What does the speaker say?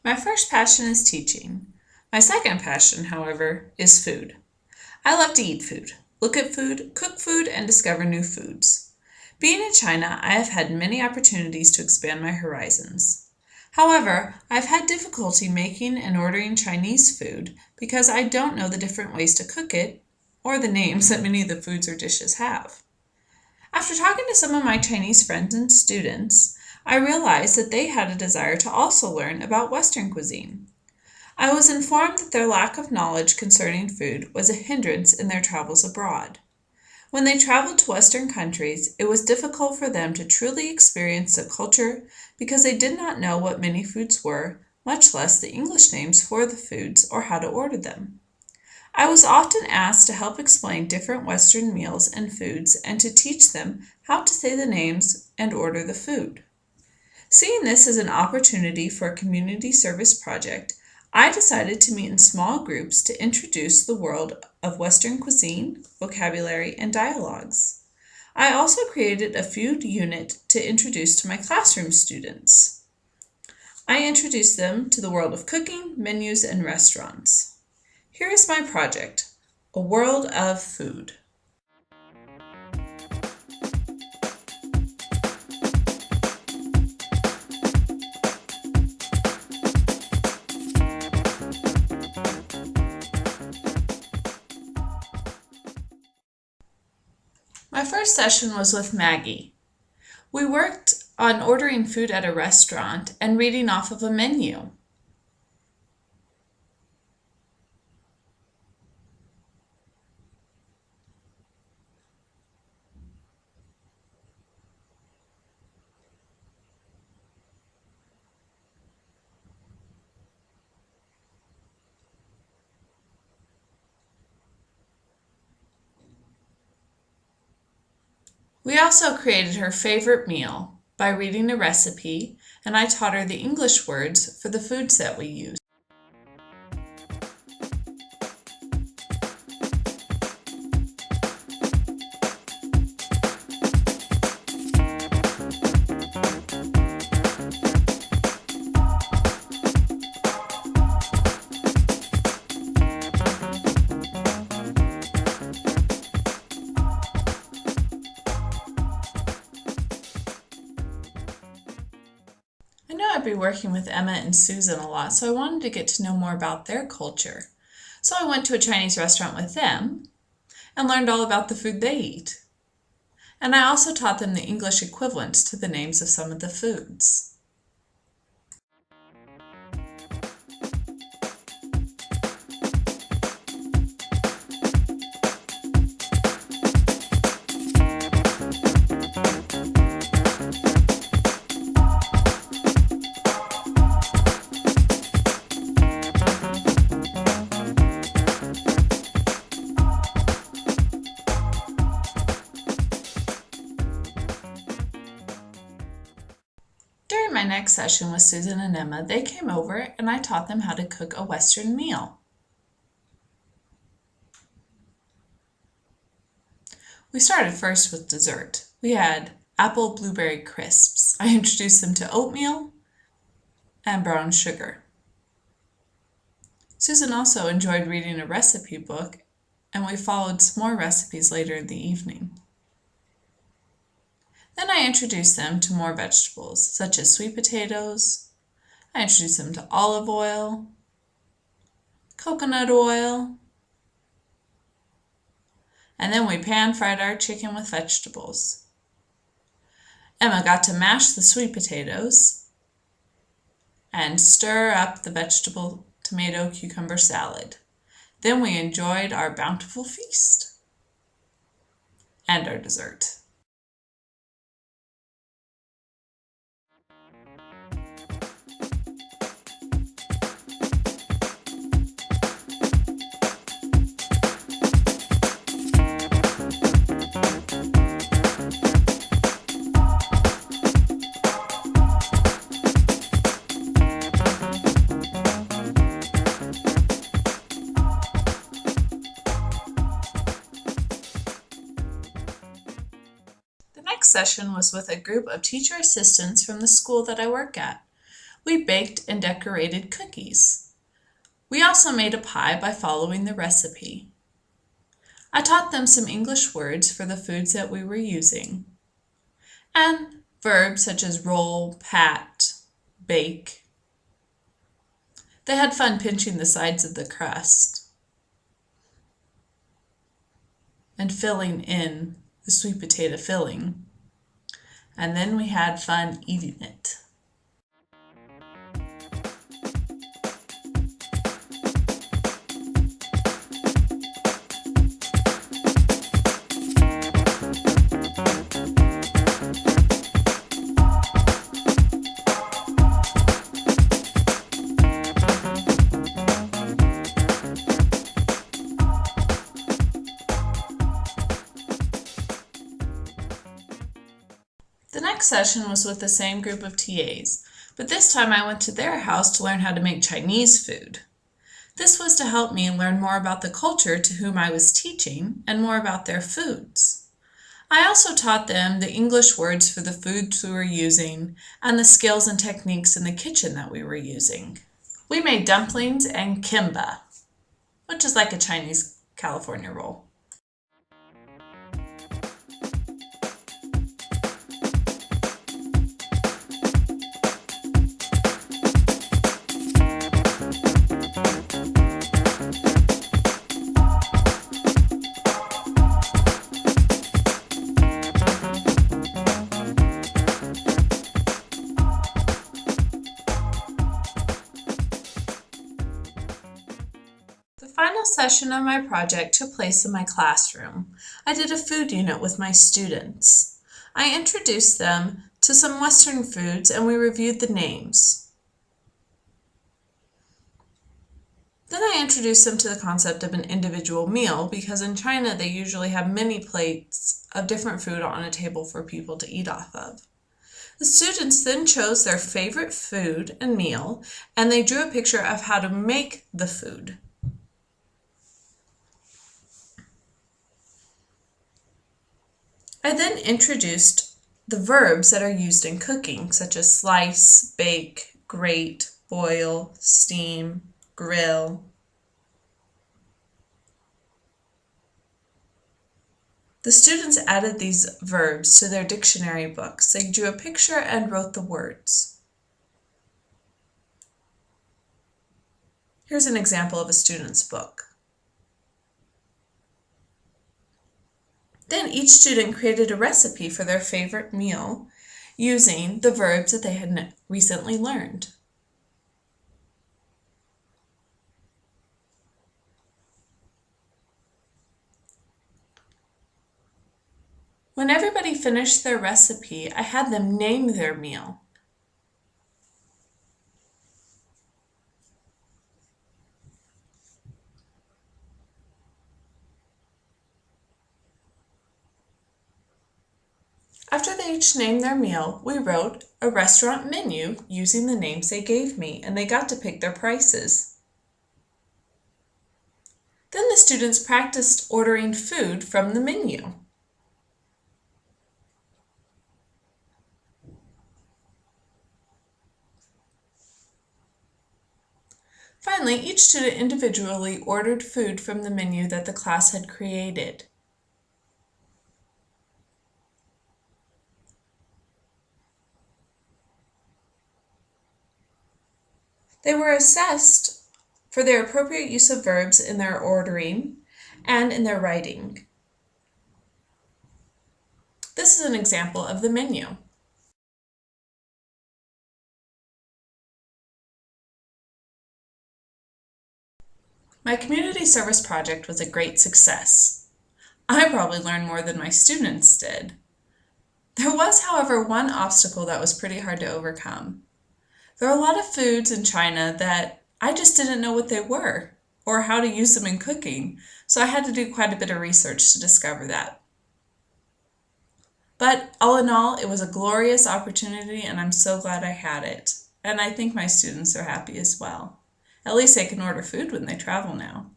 My first passion is teaching. My second passion, however, is food. I love to eat food, look at food, cook food, and discover new foods. Being in China, I have had many opportunities to expand my horizons. However, I've had difficulty making and ordering Chinese food because I don't know the different ways to cook it or the names that many of the foods or dishes have. After talking to some of my Chinese friends and students, I realized that they had a desire to also learn about Western cuisine. I was informed that their lack of knowledge concerning food was a hindrance in their travels abroad. When they traveled to Western countries, it was difficult for them to truly experience the culture because they did not know what many foods were, much less the English names for the foods or how to order them. I was often asked to help explain different Western meals and foods and to teach them how to say the names and order the food. Seeing this as an opportunity for a community service project, I decided to meet in small groups to introduce the world of Western cuisine, vocabulary, and dialogues. I also created a food unit to introduce to my classroom students. I introduced them to the world of cooking, menus, and restaurants. Here is my project, A World of Food. My first session was with Maggie. We worked on ordering food at a restaurant and reading off of a menu. We also created her favorite meal by reading a recipe, and I taught her the English words for the foods that we use. I know I'd be working with Emma and Susan a lot, so I wanted to get to know more about their culture. So I went to a Chinese restaurant with them and learned all about the food they eat. And I also taught them the English equivalents to the names of some of the foods. During my next session with Susan and Emma, they came over and I taught them how to cook a Western meal. We started first with dessert. We had apple blueberry crisps. I introduced them to oatmeal and brown sugar. Susan also enjoyed reading a recipe book, and we followed some more recipes later in the evening. Then I introduced them to more vegetables, such as sweet potatoes. I introduced them to olive oil, coconut oil, and then we pan-fried our chicken with vegetables. Emma got to mash the sweet potatoes and stir up the vegetable tomato cucumber salad. Then we enjoyed our bountiful feast and our dessert. The next session was with a group of teacher assistants from the school that I work at. We baked and decorated cookies. We also made a pie by following the recipe. I taught them some English words for the foods that we were using, and verbs such as roll, pat, bake. They had fun pinching the sides of the crust and filling in the sweet potato filling. And then we had fun eating it. The next session was with the same group of TAs, but this time I went to their house to learn how to make Chinese food. This was to help me learn more about the culture to whom I was teaching and more about their foods. I also taught them the English words for the foods we were using and the skills and techniques in the kitchen that we were using. We made dumplings and kimbap, which is like a Chinese California roll. The final session of my project took place in my classroom. I did a food unit with my students. I introduced them to some Western foods and we reviewed the names. Then I introduced them to the concept of an individual meal because in China they usually have many plates of different food on a table for people to eat off of. The students then chose their favorite food and meal and they drew a picture of how to make the food. I then introduced the verbs that are used in cooking, such as slice, bake, grate, boil, steam, grill. The students added these verbs to their dictionary books. They drew a picture and wrote the words. Here's an example of a student's book. Then each student created a recipe for their favorite meal using the verbs that they had recently learned. When everybody finished their recipe, I had them name their meal. After they each named their meal, we wrote a restaurant menu using the names they gave me, and they got to pick their prices. Then the students practiced ordering food from the menu. Finally, each student individually ordered food from the menu that the class had created. They were assessed for their appropriate use of verbs in their ordering and in their writing. This is an example of the menu. My community service project was a great success. I probably learned more than my students did. There was, however, one obstacle that was pretty hard to overcome. There are a lot of foods in China that I just didn't know what they were or how to use them in cooking, so I had to do quite a bit of research to discover that. But all in all, it was a glorious opportunity and I'm so glad I had it. And I think my students are happy as well. At least they can order food when they travel now.